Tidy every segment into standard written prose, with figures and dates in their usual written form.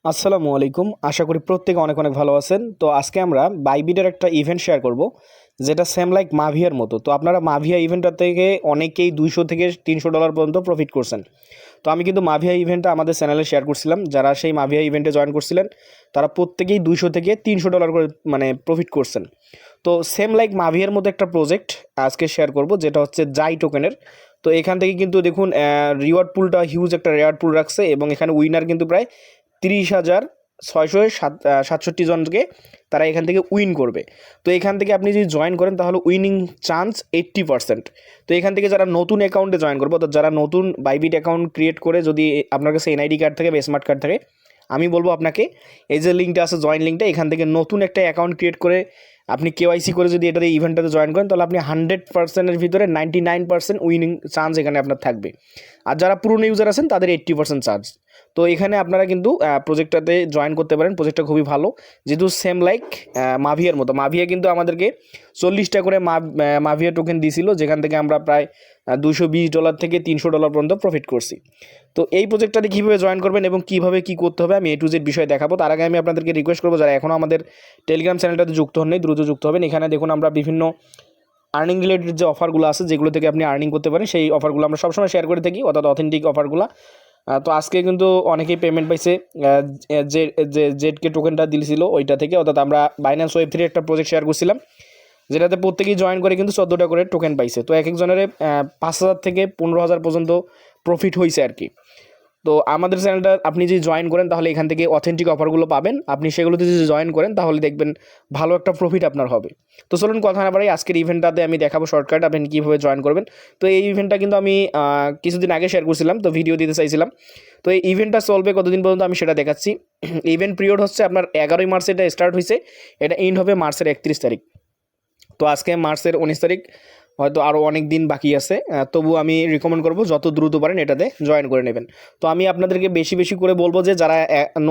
আসসালামু আলাইকুম। আশা করি প্রত্যেকে অনেক অনেক ভালো আছেন। তো আজকে আমরা বাইবিটের একটা ইভেন্ট শেয়ার করব, যেটা সেম লাইক মাভিয়ার মতো। তো আপনারা মাভিয়া ইভেন্টটা থেকে অনেকেই 200 থেকে $300 পর্যন্ত প্রফিট করছেন। তো আমি কিন্তু মাভিয়া ইভেন্টটা আমাদের চ্যানেলে শেয়ার করছিলাম। যারা সেই মাভিয়া ইভেন্টে জয়েন করছিলেন তারা প্রত্যেকেই 200 থেকে $300 করে প্রফিট করছেন। তো সেম লাইক মাভিয়ার মতো একটা প্রজেক্ট আজকে শেয়ার করব, যেটা হচ্ছে জাই টোকেনের। তো এখান থেকে কিন্তু দেখুন রিওয়ার্ড পুলটা হিউজ একটা রেওয়ার্ড পুল রাখছে, এবং এখানে উইনার কিন্তু প্রায় 30,667 জনকে তারা এখান থেকে উইন করবে। তো এখান থেকে আপনি যদি জয়েন করেন তাহলে উইনিং চান্স 80%। তো এখান থেকে যারা নতুন অ্যাকাউন্টে জয়েন করবো, অর্থাৎ যারা নতুন বাইবিট অ্যাকাউন্ট ক্রিয়েট করে যদি আপনার কাছে এনআইডি কার্ড থাকে বা স্মার্ট কার্ড থাকে, আমি বলবো আপনাকে এই যে লিঙ্কটা আছে জয়েন লিঙ্কটা, এখান থেকে নতুন একটা অ্যাকাউন্ট ক্রিয়েট করে আপনি কেওয়াইসি করে যদি এটাতে ইভেন্টটাতে জয়েন করেন তাহলে আপনি 100%-এর ভিতরে 99% উইনিং চান্স এখানে আপনার থাকবে। আর যারা পুরনো ইউজার আছেন তাদের 80% চান্স। তো এখানে আপনারা কিন্তু প্রজেক্টটাতে জয়েন করতে পারেন। প্রজেক্টটা খুবই ভালো, যেহেতু সেম লাইক মাভিয়ার মতো। মাভিয়া কিন্তু আমাদেরকে 40টা করে মাভিয়া টোকেন দিয়েছিল, যেখান থেকে আমরা প্রায় $220 থেকে $300 পর্যন্ত প্রফিট করছি। তো এই প্রজেক্টটাতে কীভাবে জয়েন করবেন এবং কীভাবে কী করতে হবে আমি A to Z বিষয়ে দেখাবো। তার আগে আমি আপনাদেরকে রিকোয়েস্ট করবো, যারা এখনও আমাদের টেলিগ্রাম চ্যানেলটাতে যুক্ত হন নাই, দ্রুত যুক্ত হবেন। এখানে দেখুন আমরা বিভিন্ন আর্নিং রিলেটেড যে অফারগুলো আছে, যেগুলো থেকে আপনি আর্নিং করতে পারেন, সেই অফারগুলো আমরা সবসময় শেয়ার করে থাকি, অর্থাৎ অথেন্টিক অফারগুলো। তো আজকে কিন্তু অনেকেই পেমেন্ট পাইছে, যে জেডকে টোকেনটা দিয়েছিল ওইটা থেকে, অর্থাৎ আমরা বাইন্যান্স ওয়েব 3 একটা প্রজেক্ট শেয়ার করছিলাম, যেটাতে প্রত্যেকেই জয়েন করে কিন্তু 14টা করে টোকেন পাইছে। তো এক একজনের 5,000 থেকে 15,000 পর্যন্ত প্রফিট হয়েছে আর কি। তো আমাদের চ্যানেলটা আপনি যদি জয়েন করেন তাহলে এখান থেকে অথেন্টিক অফারগুলো পাবেন। আপনি সেগুলোতে যদি জয়েন করেন তাহলে দেখবেন ভালো একটা প্রফিট আপনার হবে। তো চলুন কথা না বাড়াই, আজকের ইভেন্টটাতে আমি দেখাবো শর্টকাট আপনি কীভাবে জয়েন করবেন। তো এই ইভেন্টটা কিন্তু আমি কিছুদিন আগে শেয়ার করছিলাম, তো ভিডিও দিতে চাইছিলাম। তো এই ইভেন্টটা চলবে কতদিন পর্যন্ত আমি সেটা দেখাচ্ছি। ইভেন্ট পিরিয়ড হচ্ছে আপনার 11ই মার্চ এটা স্টার্ট হয়েছে, এটা এন্ড হবে মার্চের 31 তারিখ। তো আজকে মার্চের 19 তারিখ, হয়তো আরও অনেক দিন বাকি আছে, তবু আমি রিকমেন্ড করবো যত দ্রুত পারেন এটাতে জয়েন করে নেবেন। তো আমি আপনাদেরকে বেশি বেশি করে বলবো যে যারা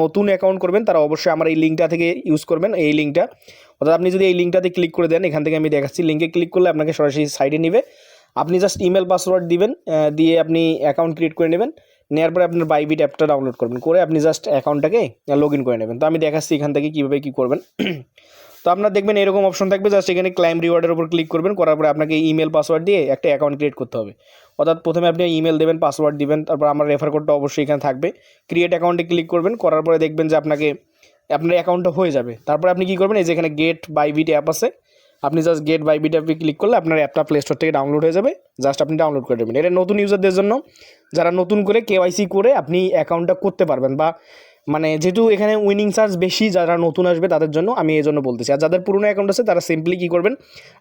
নতুন অ্যাকাউন্ট করবেন তারা অবশ্যই আমার এই লিঙ্কটা থেকে ইউজ করবেন। এই লিঙ্কটা, অর্থাৎ আপনি যদি এই লিঙ্কটাতে ক্লিক করে দেন, এখান থেকে আমি দেখাচ্ছি, লিঙ্কে ক্লিক করলে আপনাকে সরাসরি সাইডে নেবে। আপনি জাস্ট ইমেল পাসওয়ার্ড দিবেন, দিয়ে আপনি অ্যাকাউন্ট ক্রিয়েট করে নেবেন। নেওয়ার পরে আপনার বাইবিট অ্যাপটা ডাউনলোড করবেন, করে আপনি জাস্ট অ্যাকাউন্টটাকে লগ ইন করে নেবেন। তো আমি দেখাচ্ছি এখান থেকে কীভাবে কী করবেন। তো আপনারা দেখবেন এরকম অপশন থাকবে, জাস্ট এখানে ক্লাইম রিওয়ার্ডের উপর ক্লিক করবেন, করার পরে আপনাকে ইমেল পাসওয়ার্ড দিয়ে একটা অ্যাকাউন্ট ক্রিয়েট করতে হবে। অর্থাৎ প্রথমে আপনি ইমেল দেবেন, পাসওয়ার্ড দিবেন, তারপর আমার রেফার কোডটা অবশ্যই এখানে থাকবে। ক্রিয়েট অ্যাকাউন্টে ক্লিক করবেন, করার পরে দেখবেন যে আপনার অ্যাকাউন্টটা হয়ে যাবে। তারপরে আপনি কী করবেন, এই যে এখানে গেট বাইবিট অ্যাপ আছে, আপনি জাস্ট গেট বাইবিট অ্যাপে ক্লিক করলে আপনার অ্যাপটা প্লে স্টোর থেকে ডাউনলোড হয়ে যাবে। জাস্ট আপনি ডাউনলোড করে দেবেন। এটা নতুন ইউজারদের জন্য, যারা নতুন করে কেওয়াইসি করে আপনি অ্যাকাউন্টটা করতে পারবেন, বা যেহেতু এখানে উইনিং চার্জ বেশি, যারা নতুন আসবে তাদের জন্য আমি এই জন্য বলতেছি। আর যাদের পুরনো অ্যাকাউন্ট আছে তারা সিম্পলি কী করবেন,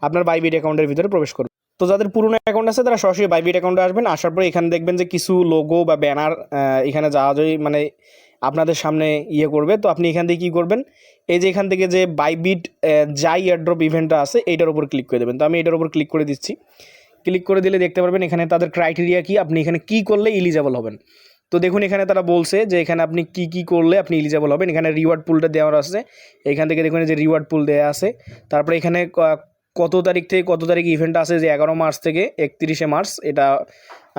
আপনার বাইবিট অ্যাকাউন্টের ভিতরে প্রবেশ করবেন। তো যাদের পুরনো অ্যাকাউন্ট আছে তারা সরাসরি বাইবিট অ্যাকাউন্টে আসবেন। আসার পরে এখানে দেখবেন যে কিছু লোগো বা ব্যানার এখানে যাওয়া যায়, আপনাদের সামনে করবে। তো আপনি এখান থেকে কী করবেন, এই যে এখান থেকে যে বাইবিট জাই এয়ারড্রপ ইভেন্টটা আছে এইটার উপর ক্লিক করে দেবেন। তো আমি এটার উপর ক্লিক করে দিচ্ছি। ক্লিক করে দিলে দেখতে পারবেন এখানে তাদের ক্রাইটেরিয়া কি, আপনি এখানে কী করলে এলিজেবল হবেন। তো দেখুন এখানে তারা বলছে যে এখানে আপনি কী কী করলে আপনি এলিজেবল হবেন। এখানে রিওয়ার্ড পুলটা দেওয়া আছে, এখান থেকে দেখুন যে রিওয়ার্ড পুল দেওয়া আছে। তারপরে এখানে কত তারিখ থেকে কত তারিখ ইভেন্টটা আছে, যে 11 মার্চ থেকে 31শে মার্চ, এটা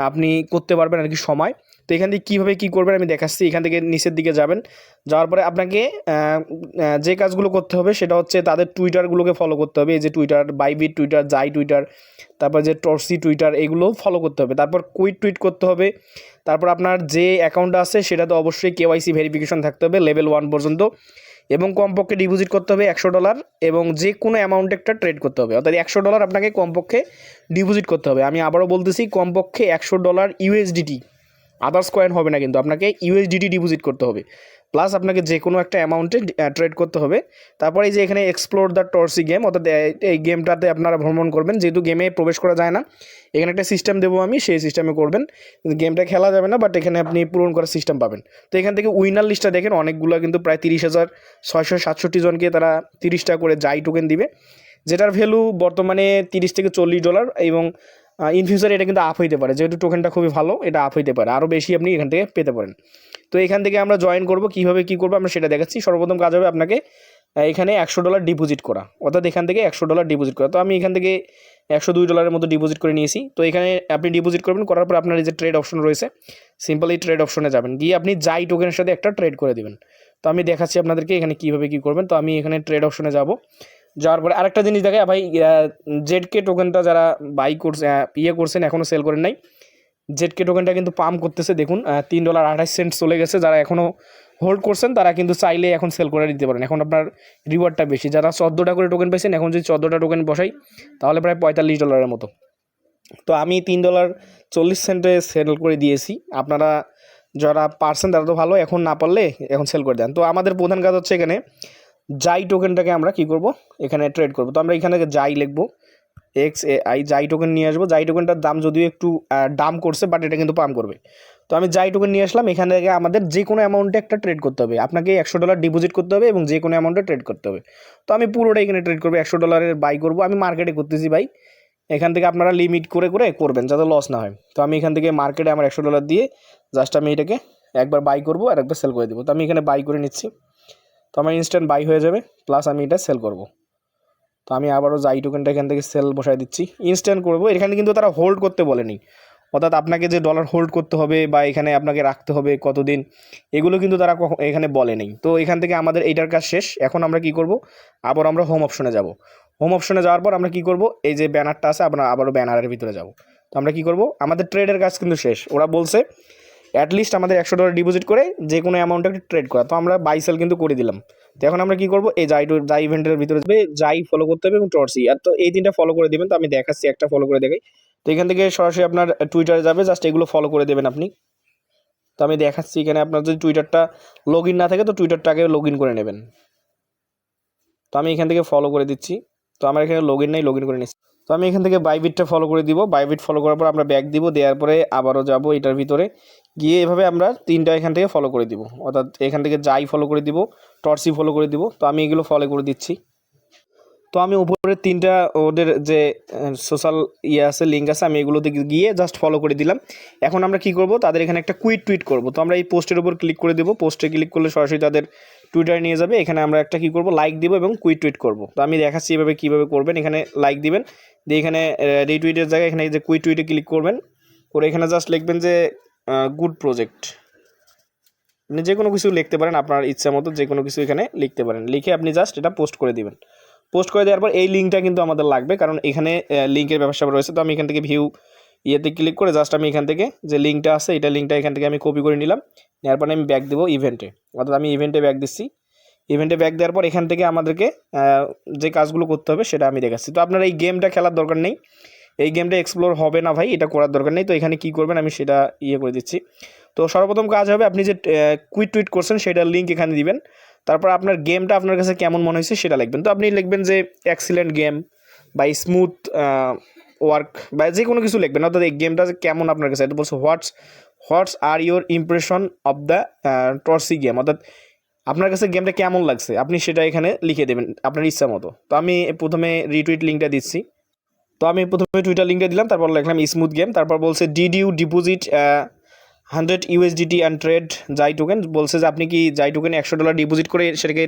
আপনি করতে পারবেন আর কি সময়। তো এখান থেকে কীভাবে কী করবেন আমি দেখাচ্ছি। এখান থেকে নিচের দিকে যাবেন, যাওয়ার পরে আপনাকে যে কাজগুলো করতে হবে সেটা হচ্ছে তাদের টুইটারগুলোকে ফলো করতে হবে। এই যে টুইটার, বাইবিট টুইটার, জাই টুইটার, তারপর যে টর্সি টুইটার, এগুলো ফলো করতে হবে। তারপর কুইট টুইট করতে হবে। তারপর আপনার যে অ্যাকাউন্টটা আছে সেটা তো অবশ্যই কেওয়াইসি ভেরিফিকেশন থাকতে হবে লেভেল 1 পর্যন্ত, এবং কমপক্ষে ডিপোজিট করতে হবে $100, এবং যে কোনো অ্যামাউন্ট একটা ট্রেড করতে হবে। অর্থাৎ $100 আপনাকে কমপক্ষে ডিপোজিট করতে হবে। আমি আবারও বলতেছি, কমপক্ষে $100 ইউএসডিটি, আদার্স কয়েন হবে না, কিন্তু আপনাকে ইউএসডিটি ডিপোজিট করতে হবে। প্লাস আপনাকে যে কোনো একটা অ্যামাউন্টে ট্রেড করতে হবে। তারপরে এই যে এখানে এক্সপ্লোর দ্য টর্সি গেম, অর্থাৎ এই গেমটাতে আপনারা ভ্রমণ করবেন। যেহেতু গেমে প্রবেশ করা যায় না, এখানে একটা সিস্টেম দেবো আমি, সেই সিস্টেমে করবেন। গেমটা খেলা যাবে না, বাট এখানে আপনি পূরণ করার সিস্টেম পাবেন। তো এখান থেকে উইনার লিস্টটা দেখেন, অনেকগুলো কিন্তু প্রায় 30,667 জনকে তারা 30টা করে জাই টোকেন দিবে, যেটার ভ্যালু বর্তমানে $30 থেকে $40, এবং ইন ফিউচার এটা কিন্তু আপ হইতে পারে। যেহেতু টোকেনটা খুবই ভালো, এটা আপ হইতে পারে, আরও বেশি আপনি এখান থেকে পেতে পারেন। তো এখান থেকে আমরা জয়েন করব, কীভাবে কী করবো আমরা সেটা দেখাচ্ছি। সর্বপ্রথম কাজ হবে আপনাকে এখানে $100 ডিপোজিট করা, অর্থাৎ এখান থেকে $100 ডিপোজিট করা। তো আমি এখান থেকে $102 মতো ডিপোজিট করে নিয়েছি। তো এখানে আপনি ডিপোজিট করবেন, করার পর আপনার এই যে ট্রেড অপশন রয়েছে, সিম্পল এই ট্রেড অপশনে যাবেন, গিয়ে আপনি জাই টোকেনের সাথে একটা ট্রেড করে দেবেন। তো আমি দেখাচ্ছি আপনাদেরকে এখানে কীভাবে কী করবেন। তো আমি এখানে ট্রেড অপশনে যাব, যাওয়ার পরে আরেকটা জিনিস দেখায় ভাই, জেডকে টোকেনটা যারা বাই করছে করছেন এখনও সেল করেন নাই, জেডকে টোকেনটা কিন্তু পাম্প করতেছে দেখুন, $3.28 চলে গেছে। যারা এখনও হোল্ড করছেন তারা কিন্তু চাইলে এখন সেল করে দিতে পারেন, এখন আপনার রিওয়ার্ডটা বেশি। যারা 14টা করে টোকেন পাইছেন, এখন যদি 14টা টোকেন বসাই তাহলে প্রায় $45 মতো। তো আমি $3.40 সেল করে দিয়েছি। আপনারা যারা পারছেন তারা তো ভালো, এখন না পারলে এখন সেল করে দেন। তো আমাদের প্রধান কাজ হচ্ছে এখানে জাই টোকেনটাকে আমরা কি করব, এখানে ট্রেড করব। তো আমরা এখানে জাই লিখবো, XAI জাই টোকেন নিয়ে আসবো। জাই টোকেনটার দাম যদিও একটু দাম করছে, বাট এটা কিন্তু পাম্প করবে। তো আমি জাই টোকেন নিয়ে আসলাম। এখান থেকে আমাদের যে কোনো অ্যামাউন্টে একটা ট্রেড করতে হবে, আপনাকে $100 ডিপোজিট করতে হবে এবং যে কোনো অ্যামাউন্টে ট্রেড করতে হবে। তো আমি পুরোটা এখানে ট্রেড করবো, $100 বাই করবো। আমি মার্কেটে করতেছি ভাই, এখান থেকে আপনারা লিমিট করে করে করবেন যাতে লস না হয়। তো আমি এখান থেকে মার্কেটে আমার $100 দিয়ে জাস্ট আমি এটাকে একবার বাই করবো আর একবার সেল করে দেবো। তো আমি এখানে বাই করে নিচ্ছি, তো আমার ইনস্ট্যান্ট বাই হয়ে যাবে, প্লাস আমি এটা সেল করব। তো আমি আবারও জাই টোকেনটা এখান থেকে সেল বসাই দিচ্ছি, ইনস্ট্যান্ট করবো। এখানে কিন্তু তারা হোল্ড করতে বলেনি, অর্থাৎ আপনাকে যে ডলার হোল্ড করতে হবে বা এখানে আপনাকে রাখতে হবে কতদিন, এগুলো কিন্তু তারা এখানে বলেনি। তো এখান থেকে আমাদের এইটার কাজ শেষ। এখন আমরা কি করব, আবার আমরা হোম অপশনে যাব। হোম অপশনে যাওয়ার পর আমরা কি করব, এই যে ব্যানারটা আছে আমরা আবারও ব্যানারের ভিতরে যাব। তো আমরা কি করব, আমাদের ট্রেডের কাজ কিন্তু শেষ। ওরা বলছে অ্যাটলিস্ট আমাদের $100 ডিপোজিট করে যে কোনো অ্যামাউন্টে একটা ট্রেড করা। তো আমরা বাই সেল কিন্তু করে দিলাম। তো এখন আমরা কি করব, এই জাই ইভেন্টের ভিতরে যাবে, জাই ফলো করতে হবে এবং টর্সি, আর তো এই তিনটা ফলো করে দেবেন। তো আমি দেখাচ্ছি, একটা ফলো করে দেখাই। তো এখান থেকে সরাসরি আপনার টুইটারে যাবে, জাস্ট এগুলো ফলো করে দেবেন আপনি। তো আমি দেখাচ্ছি এখানে আপনার যদি টুইটারটা লগ ইন না থাকে তো টুইটারটাকে লগ ইন করে নেবেন। তো আমি এখান থেকে ফলো করে দিচ্ছি। তো আমার এখানে লগ ইন নেই, লগ ইন করে নিচ্ছি। তো আমি এখান থেকে বাইবিটটা ফলো করে দিব। বাইবিট ফলো করার পর আমরা ব্যাক দিব, দেওয়ার পরে আবারও যাব এটার ভিতরে গিয়ে এভাবে আমরা তিনটা এখান থেকে ফলো করে দিব, অর্থাৎ এখান থেকে যাই ফলো করে দিব, টর্সি ফলো করে দিব। তো আমি এগুলো ফলো করে দিচ্ছি। তো আমি উপরে তিনটা ওদের যে সোশ্যাল আছে, লিঙ্ক আছে, আমি এগুলোতে গিয়ে জাস্ট ফলো করে দিলাম। এখন আমরা কি করব, তাদের এখানে একটা কুইট টুইট করব। তো আমরা এই পোস্টের উপর ক্লিক করে দেবো, পোস্টে ক্লিক করলে সরাসরি তাদের টুইটারে নিয়ে যাবে। এখানে আমরা একটা কি করব, লাইক দিব এবং কুইট টুইট করব। তো আমি দেখাচ্ছি এভাবে কীভাবে করবেন। এখানে লাইক দিবেন, দিয়ে এখানে রিটুইটের জায়গায় এখানে যে কুইট টুইটে ক্লিক করবেন, করে এখানে জাস্ট লিখবেন যে গুড প্রজেক্ট, আপনি যে কোনো কিছু লিখতে পারেন, আপনার ইচ্ছা মতো যে কোনো কিছু এখানে লিখতে পারেন। লিখে আপনি জাস্ট এটা পোস্ট করে দিবেন। পোস্ট করে দেওয়ার পর এই লিঙ্কটা কিন্তু আমাদের লাগবে, কারণ এখানে লিঙ্কের ব্যবসা রয়েছে। তো আমি এখান থেকে ভিউ ক্লিক করে জাস্ট আমি এখান থেকে যে লিঙ্কটা আছে এটা লিঙ্কটা এখান থেকে আমি কপি করে নিলাম। নেওয়ার পরে আমি ব্যাক দেবো ইভেন্টে, অর্থাৎ আমি ইভেন্টে ব্যাক দিচ্ছি। ইভেন্টে ব্যাক দেওয়ার পর এখান থেকে আমাদেরকে যে কাজগুলো করতে হবে সেটা আমি দেখাচ্ছি। তো আপনার এই গেমটা খেলার দরকার নেই, এই গেমটা এক্সপ্লোর হবে না ভাই, এটা করার দরকার নেই। তো এখানে কী করবেন আমি সেটা করে দিচ্ছি। তো সর্বপ্রথম কাজ হবে, আপনি যে কুইট টুইট করছেন সেটার লিঙ্ক এখানে দিবেন। তারপর আপনার গেমটা আপনার কাছে কেমন মনে হয়েছে সেটা লিখবেন। তো আপনি লিখবেন যে এক্সিলেন্ট গেম বা স্মুথ ওয়ার্ক বা যে কোনো কিছু লিখবেন, অর্থাৎ এই গেমটা যে কেমন আপনার কাছে, এটা বলছে what's are your impression of the টর্সি গেম, অর্থাৎ আপনার কাছে গেমটা কেমন লাগছে আপনি সেটা এখানে লিখে দেবেন আপনার ইচ্ছা মতো। তো আমি প্রথমে রিটুইট লিঙ্কটা দিচ্ছি। তো আমি প্রথমে টুইটার লিঙ্কটা দিলাম, তারপর লিখলাম স্মুথ গেম। তারপর বলছে did you deposit 100 USDT and trade জাই টোকেন, বলছে যে আপনি কি জাই টোকেনে $100 ডিপোজিট করে সেটাকে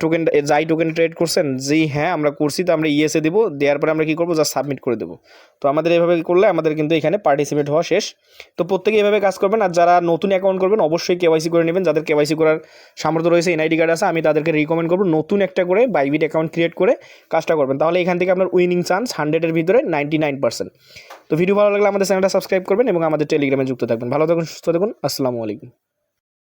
টোকেন জাই টোকেন ট্রেড করছেন। জি হ্যাঁ আমরা করছি। তো আমরা ইয়েসে দেবো, দেওয়ার পরে আমরা কী করবো, জাস্ট সাবমিট করে দেবো। তো আমাদের এভাবে করলে আমাদের কিন্তু এখানে পার্টিসিপেট হওয়া শেষ। তো প্রত্যেকে এভাবে কাজ করবেন। আর যারা নতুন অ্যাকাউন্ট করবেন অবশ্যই কেওয়াইসি করে নেবেন, যাদের কেওয়াইসি করার সামর্থ্য রয়েছে, এনআইডি কার্ড আছে, আমি তাদেরকে রিকমেন্ড করবো নতুন একটা করে বাইবিট অ্যাকাউন্ট ক্রিয়েট করে কাজটা করবেন। তাহলে এখান থেকে আপনার উইনিং চান্স 100-এর ভিতরে 99%। তো ভিডিও ভালো লাগলে আমাদের চ্যানেলটা সাবস্ক্রাইব করবেন এবং আমাদের টেলিগ্রামে যুক্ত থাকবেন। ভালো থাকুন, সুস্থ থাকুন, আসসালামু আলাইকুম।